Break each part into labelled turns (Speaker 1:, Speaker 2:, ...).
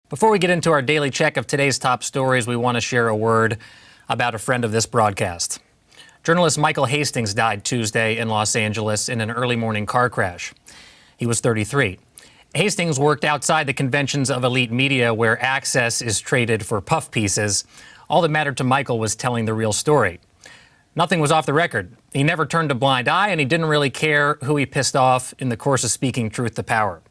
Speaker 1: Before we get into our daily check of today's top stories, we want to share a word about a friend of this broadcast. Journalist Michael Hastings died Tuesday in Los Angeles in an early morning car crash. He was 33. Hastings worked outside the conventions of elite media where access is traded for puff pieces. All that mattered to Michael was telling the real story. Nothing was off the record. He never turned a blind eye, and he didn't really care who he pissed off in the course of speaking truth to power.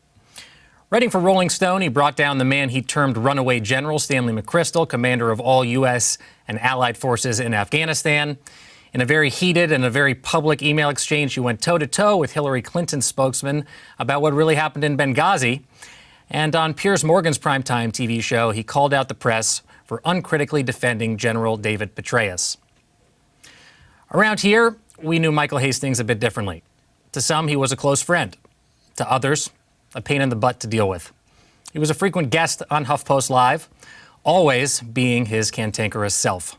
Speaker 1: Writing for Rolling Stone, he brought down the man he termed runaway general, Stanley McChrystal, commander of all U.S. and allied forces in Afghanistan. In a very heated and a very public email exchange, he went toe-to-toe with Hillary Clinton's spokesman about what really happened in Benghazi. And on Piers Morgan's primetime TV show, he called out the press for uncritically defending General David Petraeus. Around here, we knew Michael Hastings a bit differently. To some, he was a close friend. To others, a pain in the butt to deal with. He was a frequent guest on HuffPost Live, always being his cantankerous self.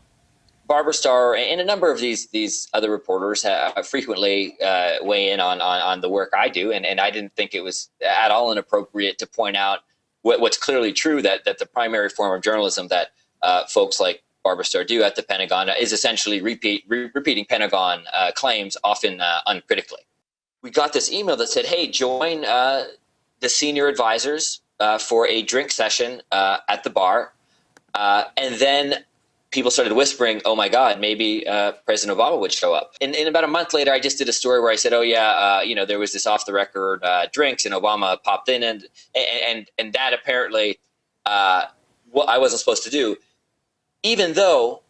Speaker 2: Barbara Starr and a number of these other reporters frequently weigh in on the work I do, and I didn't think it was at all inappropriate to point out what's clearly true, that the primary form of journalism that folks like Barbara Starr do at the Pentagon is essentially repeating Pentagon claims, often uncritically. We got this email that said, hey, join the senior advisors for a drink session at the bar. And then people started whispering, oh, my God, maybe President Obama would show up. And about a month later, I just did a story where I said, oh, yeah, there was this off the record drinks and Obama popped in. And that apparently what I wasn't supposed to do, even though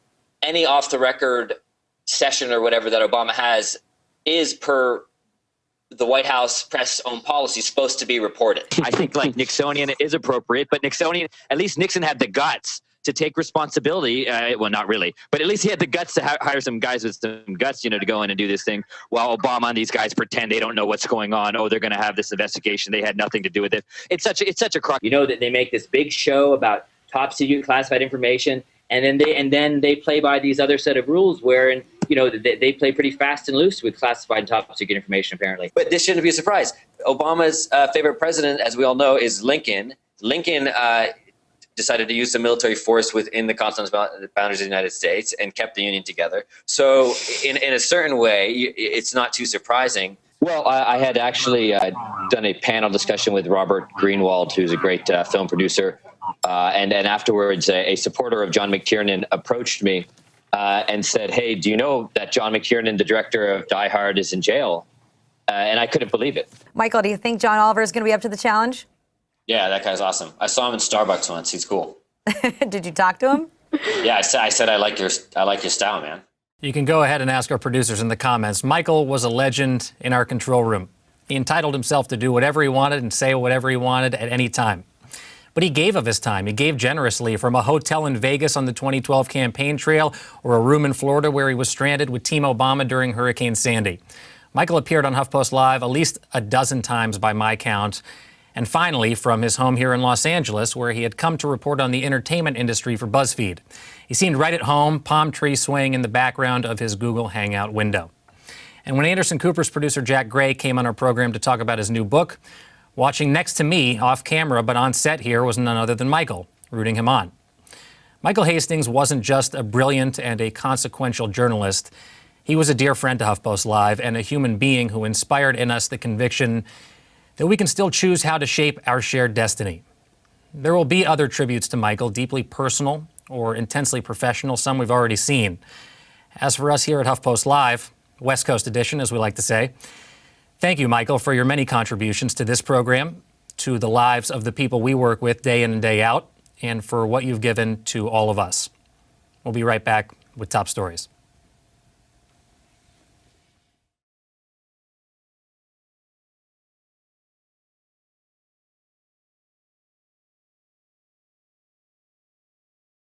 Speaker 2: any off the record session or whatever that Obama has is per the White House press own policy supposed to be reported.
Speaker 3: I think like Nixonian is appropriate, but at least Nixon had the guts to take responsibility. Well, not really, but at least he had the guts to hire some guys with some guts, to go in and do this thing, while Obama and these guys pretend they don't know what's going on. Oh, they're going to have this investigation. They had nothing to do with it. It's such a crock. That they make this big show about top secret classified information, and then they play by these other set of rules wherein they play pretty fast and loose with classified and top secret information, apparently.
Speaker 2: But this shouldn't be a surprise. Obama's favorite president, as we all know, is Lincoln. Lincoln decided to use the military force within the constitutional boundaries of the United States and kept the Union together. So in a certain way, it's not too surprising.
Speaker 3: Well, I had actually done a panel discussion with Robert Greenwald, who's a great film producer. And then afterwards, a supporter of John McTiernan approached me and said, hey, do you know that John McTiernan, the director of Die Hard, is in jail? And I couldn't believe it.
Speaker 4: Michael, do you think John Oliver is going to be up to the challenge?
Speaker 2: Yeah, that guy's awesome. I saw him in Starbucks once. He's cool.
Speaker 4: Did you talk to him?
Speaker 2: Yeah, I said I like your style, man.
Speaker 1: You can go ahead and ask our producers in the comments. Michael was a legend in our control room. He entitled himself to do whatever he wanted and say whatever he wanted at any time. But he gave of his time. He gave generously, from a hotel in Vegas on the 2012 campaign trail or a room in Florida where he was stranded with Team Obama during Hurricane Sandy. Michael appeared on HuffPost Live at least a dozen times by my count. And finally, from his home here in Los Angeles, where he had come to report on the entertainment industry for BuzzFeed. He seemed right at home, palm tree swaying in the background of his Google Hangout window. And when Anderson Cooper's producer Jack Gray came on our program to talk about his new book, watching next to me, off camera but on set here, was none other than Michael, rooting him on. Michael Hastings wasn't just a brilliant and a consequential journalist. He was a dear friend to HuffPost Live and a human being who inspired in us the conviction that we can still choose how to shape our shared destiny. There will be other tributes to Michael, deeply personal or intensely professional, some we've already seen. As for us here at HuffPost Live, West Coast edition, as we like to say, thank you, Michael, for your many contributions to this program, to the lives of the people we work with day in and day out, and for what you've given to all of us. We'll be right back with top stories.